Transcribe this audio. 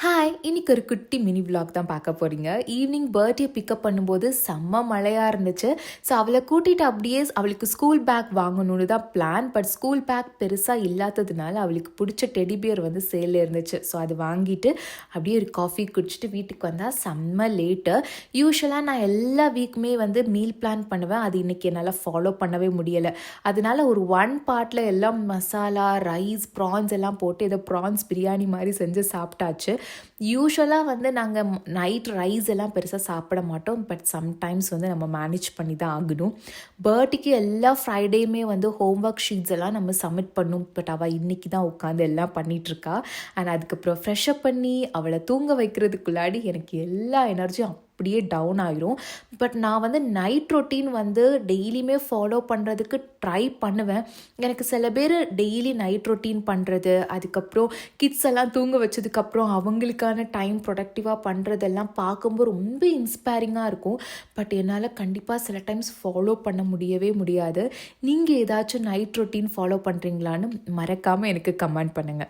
Hi! இன்னைக்கு ஒரு குட்டி மினி விலாக் தான் பார்க்க போறீங்க. ஈவினிங் பர்த்டே பிக்கப் பண்ணும்போது செம்ம மழையா இருந்துச்சு. ஸோ அவள கூட்டிட்டு அப்படியே அவளுக்கு ஸ்கூல் பேக் வாங்கணும்னு தான் பிளான். பட் ஸ்கூல் பேக் பெருசா இல்லாததுனால அவளுக்கு பிடிச்ச டெடி பியர் வந்து சேல்ல இருந்துச்சு. ஸோ அது வாங்கிட்டு அப்படியே ஒரு காஃபி குடிச்சிட்டு வீட்டுக்கு வந்தா செம்ம லேட்டு. யூசுவலாக நான் எல்லா வீக்குமே வந்து மீல் பிளான் பண்ணுவேன். அது இன்னைக்கு என்னால் ஃபாலோ பண்ணவே முடியலை. அதனால ஒரு ஒன் பார்ட்டில் எல்லாம் மசாலா, ரைஸ், ப்ரான்ஸ் எல்லாம் போட்டு ஏதோ ப்ரான்ஸ் பிரியாணி மாதிரி செஞ்சு சாப்பிட்டாச்சு. யூசுவலாக வந்து நாங்கள் நைட் ரைஸ் எல்லாம் பெருசாக சாப்பிட மாட்டோம். பட் சம்டைம்ஸ் வந்து நம்ம மேனேஜ் பண்ணி தான் ஆகணும். பர்த்டேக்கு எல்லா ஃப்ரைடேயுமே வந்து ஹோம் ஒர்க் ஷீட்ஸ் எல்லாம் நம்ம சப்மிட் பண்ணும். பட் அவள் இன்றைக்கி தான் உட்காந்து எல்லாம் பண்ணிகிட்ருக்கா. அண்ட் அதுக்கப்புறம் ஃப்ரெஷ்அப் பண்ணி அவளை தூங்க வைக்கிறதுக்குள்ளாடி எனக்கு எல்லா எனர்ஜியும் அப்படியே டவுன் ஆயிரும். பட் நான் வந்து நைட் ரொட்டீன் வந்து டெய்லியுமே ஃபாலோ பண்ணுறதுக்கு ட்ரை பண்ணுவேன். எனக்கு சில பேர் டெய்லி நைட் ரொட்டீன் பண்ணுறது, அதுக்கப்புறம் கிட்ஸ் எல்லாம் தூங்க வச்சதுக்கப்புறம் அவங்களுக்கான டைம் ப்ரொடக்டிவாக பண்ணுறதெல்லாம் பார்க்கும்போது ரொம்ப இன்ஸ்பைரிங்காக இருக்கும். பட் என்னால் கண்டிப்பாக சில டைம்ஸ் ஃபாலோ பண்ண முடியவே முடியாது. நீங்கள் ஏதாச்சும் நைட் ரொட்டீன் ஃபாலோ பண்ணுறீங்களான்னு மறக்காமல் எனக்கு கமெண்ட் பண்ணுங்கள்.